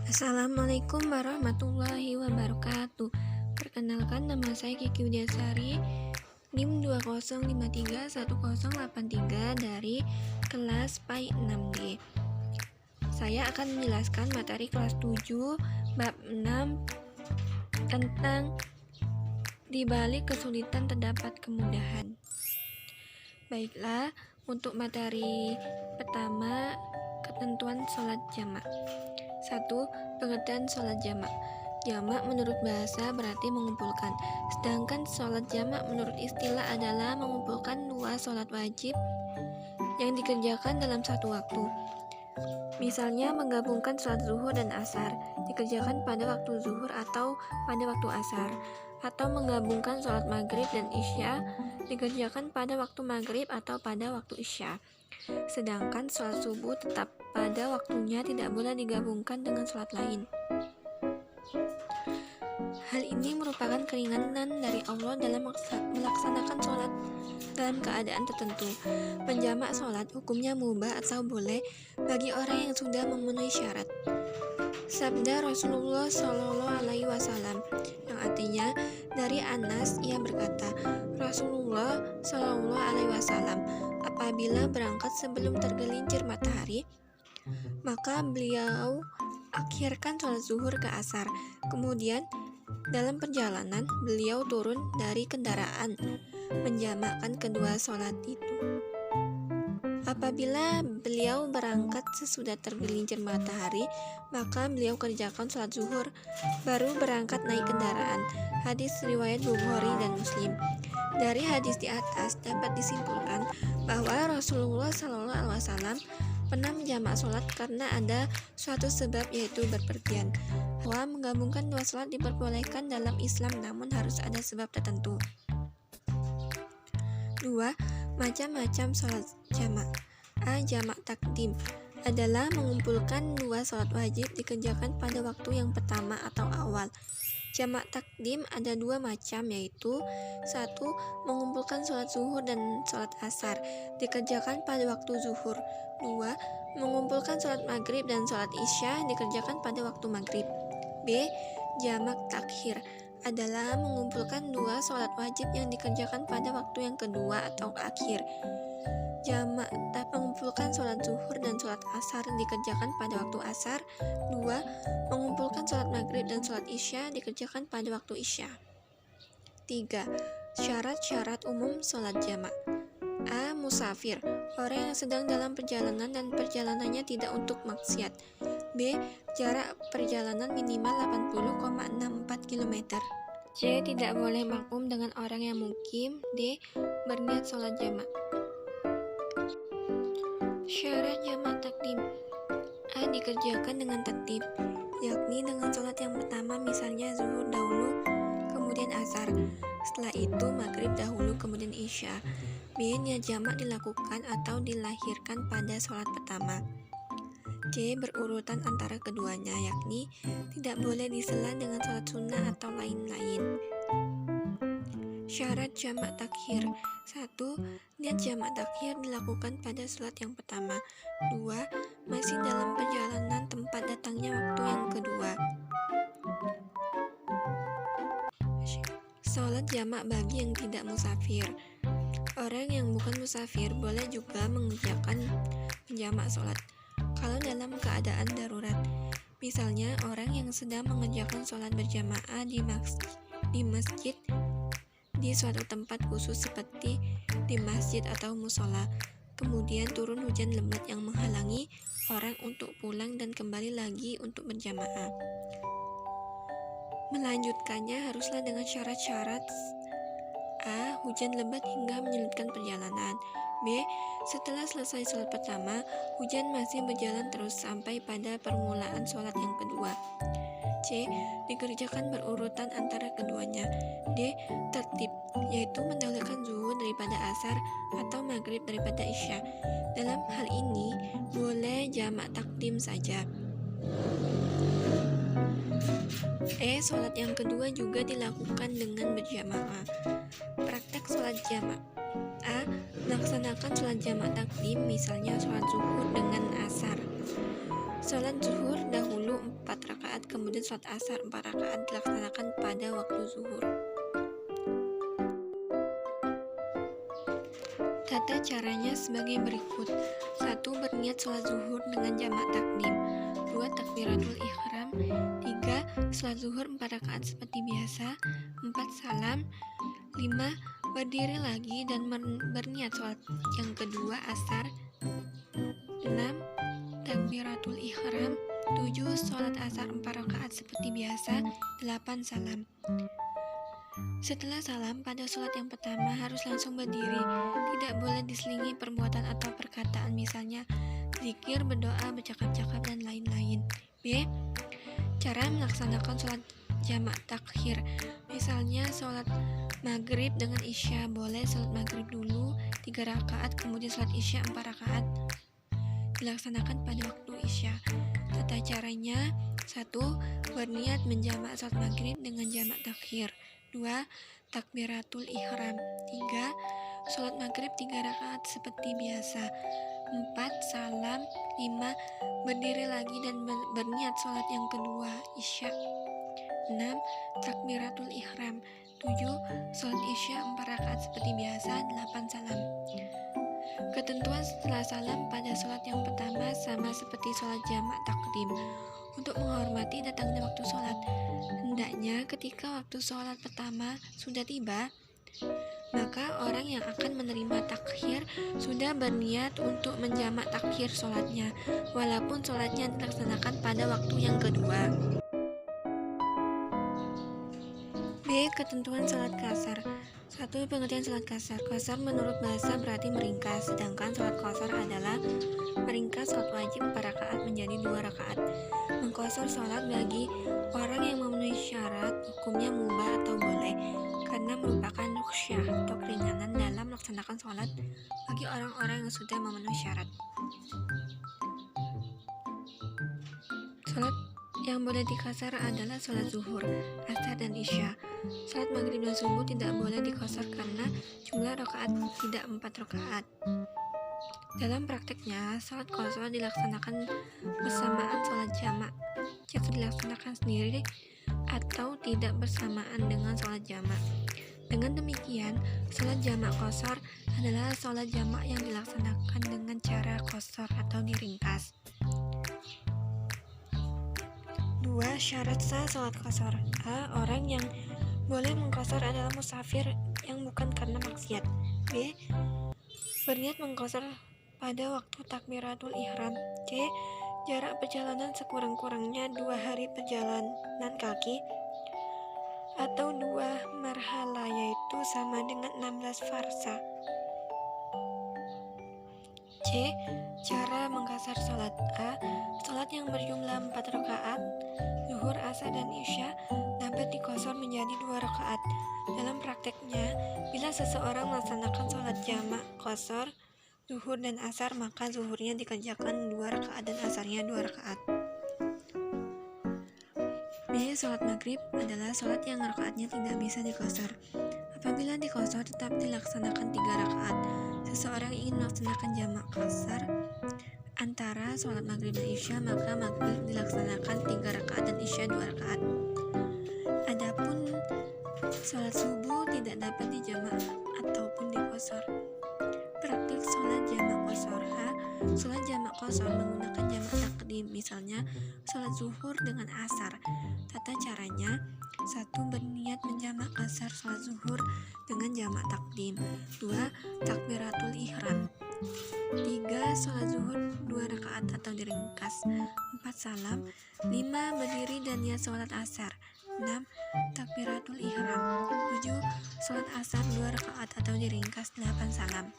Assalamualaikum warahmatullahi wabarakatuh. Perkenalkan, nama saya Kiki Widyasari, NIM 20531083 dari kelas PAI 6D. Saya akan menjelaskan materi kelas 7 bab 6 tentang di balik kesulitan terdapat kemudahan. Baiklah, untuk materi pertama, ketentuan sholat jamak. 1. Pengertian sholat jamak. Jamak menurut bahasa berarti mengumpulkan, sedangkan sholat jamak menurut istilah adalah mengumpulkan dua sholat wajib yang dikerjakan dalam satu waktu. Misalnya menggabungkan sholat zuhur dan asar, dikerjakan pada waktu zuhur atau pada waktu asar, atau menggabungkan sholat maghrib dan isya, dikerjakan pada waktu maghrib atau pada waktu isya. Sedangkan sholat subuh tetap pada waktunya, tidak boleh digabungkan dengan sholat lain. Hal ini merupakan keringanan dari Allah dalam melaksanakan sholat dalam keadaan tertentu. Menjamak sholat hukumnya mubah atau boleh bagi orang yang sudah memenuhi syarat. Sabda Rasulullah Shallallahu Alaihi Wasallam yang artinya, dari Anas ia berkata, Rasulullah Shallallahu Alaihi Wasallam apabila berangkat sebelum tergelincir matahari, maka beliau akhirkan sholat zuhur ke asar. Kemudian dalam perjalanan beliau turun dari kendaraan, menjamakkan kedua sholat itu. Apabila beliau berangkat sesudah tergelincir matahari, maka beliau kerjakan sholat zuhur, baru berangkat naik kendaraan. Hadis riwayat Bukhari dan Muslim. Dari hadis di atas dapat disimpulkan bahwa Rasulullah SAW pernah menjamak sholat karena ada suatu sebab, yaitu berpergian. Bahwa menggabungkan dua sholat diperbolehkan dalam Islam, namun harus ada sebab tertentu. 2. Macam-macam sholat jamak. A. Jamak takdim adalah mengumpulkan dua sholat wajib dikerjakan pada waktu yang pertama atau awal. Jamak takdim ada dua macam, yaitu 1. Mengumpulkan sholat zuhur dan sholat asar, dikerjakan pada waktu zuhur. 2. Mengumpulkan sholat maghrib dan sholat isya, dikerjakan pada waktu maghrib. B. Jamak takhir adalah mengumpulkan dua sholat wajib yang dikerjakan pada waktu yang kedua atau akhir. Jamak mengumpulkan sholat zuhur dan sholat asar dikerjakan pada waktu asar. 2. Mengumpulkan sholat maghrib dan sholat isya dikerjakan pada waktu isya. 3. Syarat-syarat umum sholat jamak. A. Musafir, orang yang sedang dalam perjalanan dan perjalanannya tidak untuk maksiat. B. Jarak perjalanan minimal 80,64 km. C. Tidak boleh makmum dengan orang yang mukim. D. Berniat sholat jamak. Syarat jamak takdim. A. Dikerjakan dengan tertib, yakni dengan sholat yang pertama, misalnya zuhur dahulu, kemudian asar. Setelah itu maghrib dahulu, kemudian isya. B. Niat jamak dilakukan atau dilahirkan pada sholat pertama. C. Berurutan antara keduanya, yakni tidak boleh disela dengan sholat sunnah atau lain-lain. Syarat jamak takhir. 1. Niat jamak takhir dilakukan pada sholat yang pertama. 2. Masih dalam perjalanan tempat datangnya waktu yang kedua. Sholat jamak bagi yang tidak musafir. Orang yang bukan musafir boleh juga mengerjakan menjamak sholat kalau dalam keadaan darurat. Misalnya orang yang sedang mengerjakan sholat berjamaah di masjid di suatu tempat khusus seperti di masjid atau musola. Kemudian turun hujan lebat yang menghalangi orang untuk pulang dan kembali lagi untuk berjamaah. Melanjutkannya haruslah dengan syarat-syarat. A. Hujan lebat hingga menyulitkan perjalanan. B. Setelah selesai sholat pertama, hujan masih berjalan terus sampai pada permulaan sholat yang kedua. C. Dikerjakan berurutan antara keduanya. D. Tertib, yaitu mendahulukan zuhur daripada asar atau maghrib daripada isya. Dalam hal ini, boleh jamak takdim saja. E. Sholat yang kedua juga dilakukan dengan berjamaah. Praktek sholat jamak. A. Melaksanakan sholat jamak takdim, misalnya sholat zuhur dengan asar. Sholat zuhur dahulu 4 rakaat, kemudian sholat asar 4 rakaat dilaksanakan pada waktu zuhur. Tata caranya sebagai berikut. 1. Berniat sholat zuhur dengan jamak takdim. 2. Takbiratul ihram. 3. Sholat zuhur 4 rakaat seperti biasa. 4. Salam. 5. Berdiri lagi dan berniat sholat yang kedua asar. 6. Takbiratul ihram. 7. Sholat asar 4 rakaat seperti biasa. 8. Salam. Setelah salam, pada sholat yang pertama harus langsung berdiri. Tidak boleh diselingi perbuatan atau perkataan, misalnya zikir, berdoa, bercakap-cakap, dan lain-lain. B. Cara melaksanakan sholat jamak takhir. Misalnya sholat maghrib dengan isya. Boleh sholat maghrib dulu 3 rakaat, kemudian sholat isya 4 rakaat dilaksanakan pada waktu isya. Tata caranya: 1. Berniat menjamak sholat maghrib dengan jamak takhir. 2. Takbiratul ihram. 3. Sholat maghrib 3 rakaat seperti biasa. 4. Salam. 5. Berdiri lagi dan berniat sholat yang kedua isya. 6. Takbiratul ihram. 7. Sholat isya 4 rakaat seperti biasa. 8. Salam. Ketentuan setelah salam pada sholat yang pertama sama seperti sholat jamak takdim. Untuk menghormati datangnya waktu sholat, hendaknya ketika waktu sholat pertama sudah tiba, maka orang yang akan menerima takhir sudah berniat untuk menjamak takhir sholatnya, walaupun sholatnya dilaksanakan pada waktu yang kedua. B. Ketentuan sholat qasar. 1. Pengertian sholat qasar. Qasar menurut bahasa berarti meringkas, sedangkan sholat qasar adalah meringkas sholat wajib 4 rakaat menjadi 2 rakaat. Mengqasar sholat bagi orang yang memenuhi syarat hukumnya mubah atau boleh, karena merupakan rukhsyah atau keringanan dalam melaksanakan sholat bagi orang-orang yang sudah memenuhi syarat. Sholat yang boleh dikasar adalah sholat zuhur, asar, dan isya. Sholat maghrib dan subuh tidak boleh dikasar karena jumlah rakaat tidak 4 rakaat. Dalam prakteknya, sholat qasar dilaksanakan bersamaan sholat jamak jika dilaksanakan sendiri atau tidak bersamaan dengan sholat jamak. Dengan demikian, sholat jamak qasar adalah sholat jamak yang dilaksanakan dengan cara qasar atau diringkas. 2. Syarat sah sholat qasar. A. Orang yang boleh mengqasar adalah musafir yang bukan karena maksiat. B. Berniat mengqasar pada waktu takbiratul ihram. C. Jarak perjalanan sekurang-kurangnya 2 hari perjalanan kaki atau 2 marhala, yaitu sama dengan 16 farsa. C. Cara mengqasar sholat. A. Sholat yang berjumlah 4 rakaat, zuhur, asar, dan isya dapat dikosor menjadi 2 rakaat. Dalam prakteknya, bila seseorang melaksanakan sholat jamak qasar zuhur dan asar, maka zuhurnya dikerjakan 2 rakaat dan asarnya 2 rakaat. B. Sholat maghrib adalah sholat yang rakaatnya tidak bisa dikosor. Apabila dikosor tetap dilaksanakan 3 rakaat. Seseorang ingin melaksanakan jamak qasar antara sholat maghrib dan isya, maka maghrib dilaksanakan 3 rakaat dan isya 2 rakaat. Adapun sholat subuh tidak dapat dijamak ataupun dikosor. Praktik sholat jamak qasar. A. Sholat jamak qasar menggunakan jamak takdim, misalnya sholat zuhur dengan asar. Tata caranya: 1. Berniat menjamak qasar sholat zuhur dengan jamak takdim. 2. Takbiratul ihram. 3. Sholat zuhur 2 rakaat atau diringkas. 4. Salam. 5. Berdiri dan niat sholat asar. 6. Takbiratul ihram. 7. Sholat asar 2 rakaat atau diringkas. 8. Salam.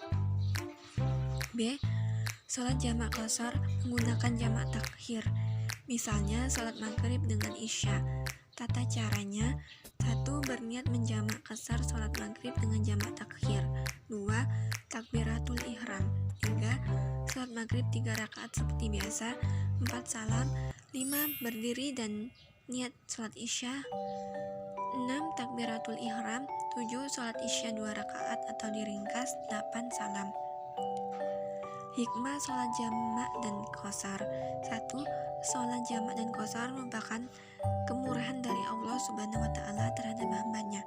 B. Sholat jamak qasar menggunakan jamak takhir, misalnya sholat maghrib dengan isya. Tata caranya: 1. Berniat menjamak qasar sholat maghrib dengan jamak takhir. 2. Takbiratul ihram. 3. Sholat maghrib 3 rakaat seperti biasa. 4. Salam. 5. Berdiri dan niat sholat isya. 6. Takbiratul ihram. 7. Sholat isya 2 rakaat atau diringkas. 8. Salam. Hikmah sholat jamak dan qashar. 1. Sholat jamak dan qashar merupakan kemurahan dari Allah Subhanahu wa Ta'ala terhadap hambanya.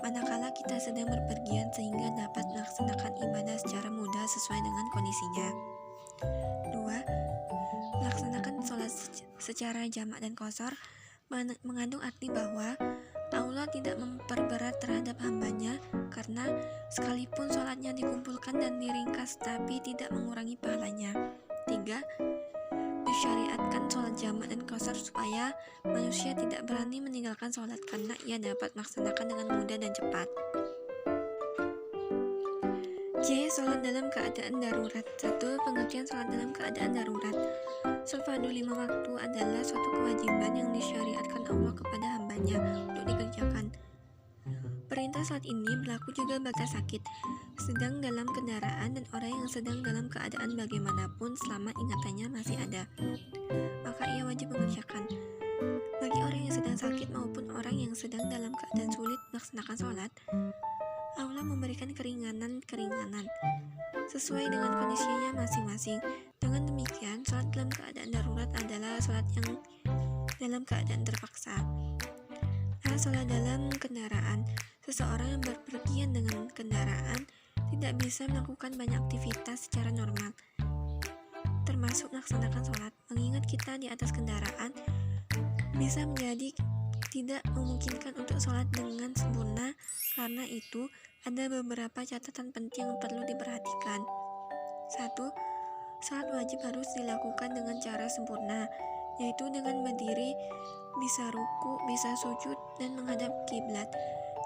Manakala kita sedang berpergian sehingga dapat melaksanakan ibadah secara mudah sesuai dengan kondisinya. 2. Melaksanakan sholat secara jamak dan qashar mengandung arti bahwa Allah tidak memperberat terhadap hambanya karena sekalipun sholatnya dikumpulkan dan diringkas tapi tidak mengurangi pahalanya. 3. Disyariatkan sholat jamak dan qashar supaya manusia tidak berani meninggalkan sholat karena ia dapat melaksanakan dengan mudah dan cepat. J. Sholat dalam keadaan darurat. 1. Pengertian sholat dalam keadaan darurat. Sholat fardu 5 waktu adalah suatu kewajiban yang disyariatkan Allah kepada hambanya untuk dikerjakan. Perintah sholat ini berlaku juga bagi sakit, sedang dalam kendaraan, dan orang yang sedang dalam keadaan bagaimanapun selama ingatannya masih ada, maka ia wajib mengerjakan. Bagi orang yang sedang sakit maupun orang yang sedang dalam keadaan sulit melaksanakan sholat, Allah memberikan keringanan sesuai dengan kondisinya masing-masing. Dengan demikian, sholat dalam keadaan darurat adalah sholat yang dalam keadaan terpaksa. Sholat dalam kendaraan. Seseorang yang berpergian dengan kendaraan tidak bisa melakukan banyak aktivitas secara normal, termasuk melaksanakan sholat. Mengingat kita di atas kendaraan, bisa menjadi tidak memungkinkan untuk sholat dengan sempurna. Karena itu, ada beberapa catatan penting yang perlu diperhatikan. 1. Sholat wajib harus dilakukan dengan cara sempurna, yaitu dengan berdiri, bisa ruku, bisa sujud, dan menghadap kiblat.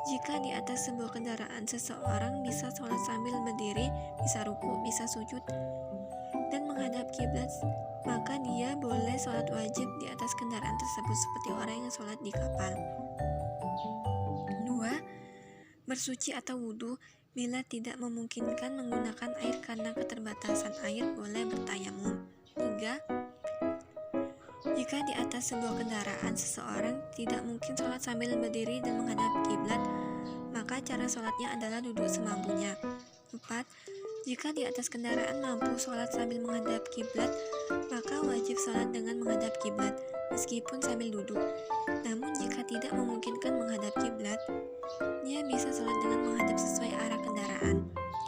Jika di atas sebuah kendaraan seseorang bisa sholat sambil berdiri, bisa ruku, bisa sujud, dan menghadap kiblat, maka dia boleh sholat wajib di atas kendaraan tersebut seperti orang yang sholat di kapal. 2. Bersuci atau wudhu. Bila tidak memungkinkan menggunakan air karena keterbatasan air, boleh bertayamum. 3. Jika di atas sebuah kendaraan seseorang tidak mungkin sholat sambil berdiri dan menghadap kiblat, maka cara sholatnya adalah duduk semampunya. 4. Jika di atas kendaraan mampu sholat sambil menghadap kiblat, maka wajib sholat dengan menghadap kiblat, meskipun sambil duduk. Namun jika tidak memungkinkan menghadap kiblat, dia bisa sholat dengan menghadap sesuai arah kendaraan.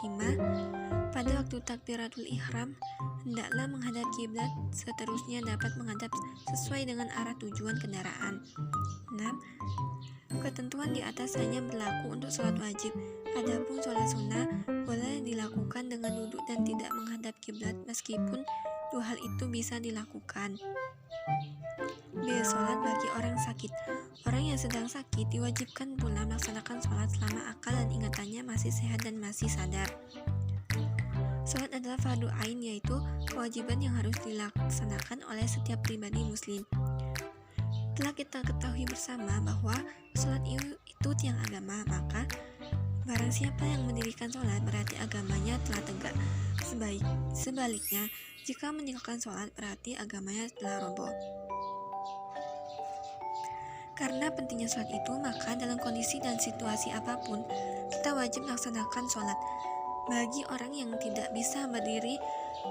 5. Pada waktu takbiratul ihram, hendaklah menghadap kiblat, seterusnya dapat menghadap sesuai dengan arah tujuan kendaraan. 6. Ketentuan di atas hanya berlaku untuk sholat wajib. Adapun sholat sunnah boleh dilakukan dengan duduk dan tidak menghadap kiblat, meskipun dua hal itu bisa dilakukan. B. Sholat bagi orang sakit. Orang yang sedang sakit diwajibkan pula melaksanakan sholat selama akal dan ingatannya masih sehat dan masih sadar. Sholat adalah fardu ain, yaitu kewajiban yang harus dilaksanakan oleh setiap pribadi muslim. Telah kita ketahui bersama bahwa sholat itu tiang agama, maka barang siapa yang mendirikan sholat berarti agamanya telah tegak. Sebaliknya, jika meninggalkan sholat berarti agamanya telah roboh. Karena pentingnya sholat itu, maka dalam kondisi dan situasi apapun, kita wajib melaksanakan sholat. Bagi orang yang tidak bisa berdiri,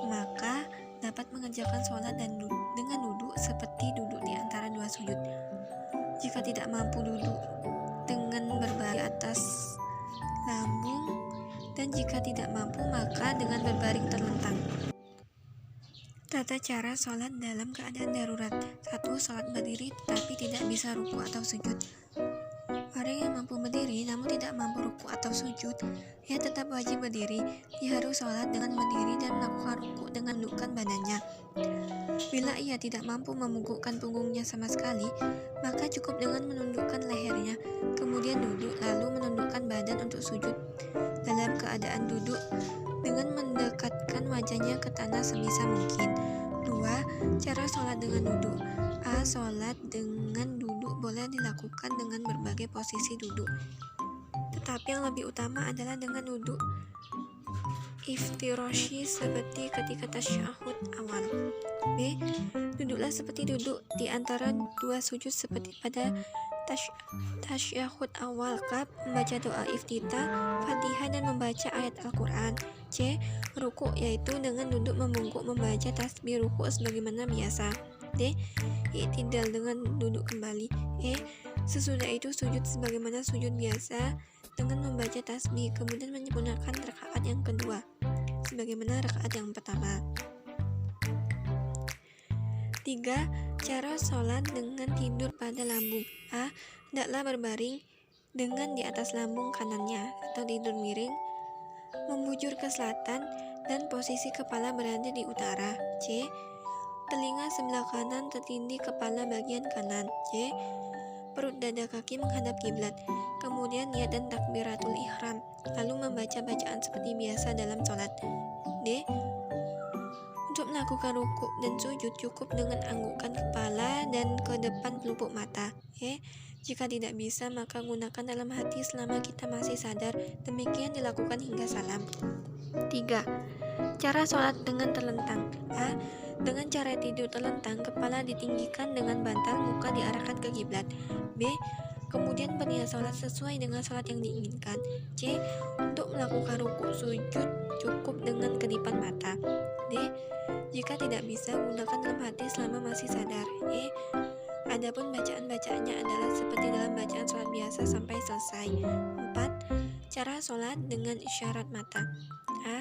maka dapat mengerjakan sholat dengan duduk seperti duduk di antara dua sujud. Jika tidak mampu duduk dengan berbaring atas lambung, dan jika tidak mampu maka dengan berbaring terlentang. Tata cara sholat dalam keadaan darurat. 1. Sholat berdiri tetapi tidak bisa ruku atau sujud. Orang yang mampu berdiri namun tidak mampu ruku atau sujud, ia tetap wajib berdiri. Ia harus sholat dengan berdiri dan melakukan ruku dengan menundukkan badannya. Bila ia tidak mampu memungkukkan punggungnya sama sekali, maka cukup dengan menundukkan lehernya, kemudian duduk lalu menundukkan badan untuk sujud. Dalam keadaan duduk, dengan mendekatkan wajahnya ke tanah sebisa mungkin. 2. Cara sholat dengan duduk. A. Sholat dengan duduk boleh dilakukan dengan berbagai posisi duduk, tetapi yang lebih utama adalah dengan duduk iftirashi seperti ketika tasyahud awal. B. Duduklah seperti duduk di antara dua sujud seperti pada Tasyahud awal kab, membaca doa iftitah, Fatihah dan membaca ayat Al-Quran. C. Ruku, yaitu dengan duduk membungkuk membaca tasbih ruku sebagaimana biasa. D. I'tidal, dengan duduk kembali. E. Sesudah itu sujud sebagaimana sujud biasa dengan membaca tasbih, kemudian menyempurnakan rakaat yang kedua sebagaimana rakaat yang pertama. 3. Cara sholat dengan tidur pada lambung. A. Hendaklah berbaring dengan di atas lambung kanannya atau tidur miring, membujur ke selatan dan posisi kepala berada di utara. C. Telinga sebelah kanan tertindih kepala bagian kanan. C. Perut dada kaki menghadap kiblat. Kemudian niat dan takbiratul ihram, lalu membaca bacaan seperti biasa dalam sholat. D. Untuk melakukan rukuk dan sujud cukup dengan anggukan kepala dan ke depan pelupuk mata. E. Jika tidak bisa maka gunakan dalam hati selama kita masih sadar. Demikian dilakukan hingga salam. 3. Cara sholat dengan terlentang. A. Dengan cara tidur terlentang, kepala ditinggikan dengan bantal, muka diarahkan ke kiblat. B. Kemudian berniat sholat sesuai dengan sholat yang diinginkan. C. Untuk melakukan rukuk sujud cukup dengan kedipan mata. D. Jika tidak bisa, gunakan dalam hati selama masih sadar. E. Adapun bacaan-bacaannya adalah seperti dalam bacaan sholat biasa sampai selesai. 4. Cara sholat dengan isyarat mata. A.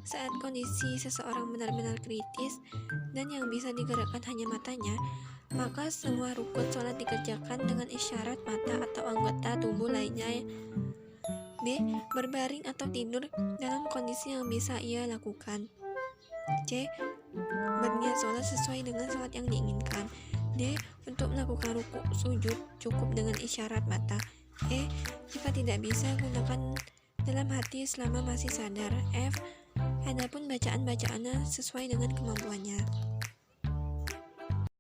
Saat kondisi seseorang benar-benar kritis dan yang bisa digerakkan hanya matanya, maka semua rukun sholat dikerjakan dengan isyarat mata atau anggota tubuh lainnya. B. Berbaring atau tidur dalam kondisi yang bisa ia lakukan. C. Berniat sholat sesuai dengan sholat yang diinginkan. D. Untuk melakukan rukuk sujud cukup dengan isyarat mata. E. Jika tidak bisa, gunakan dalam hati selama masih sadar. F. Adapun bacaan-bacaannya sesuai dengan kemampuannya.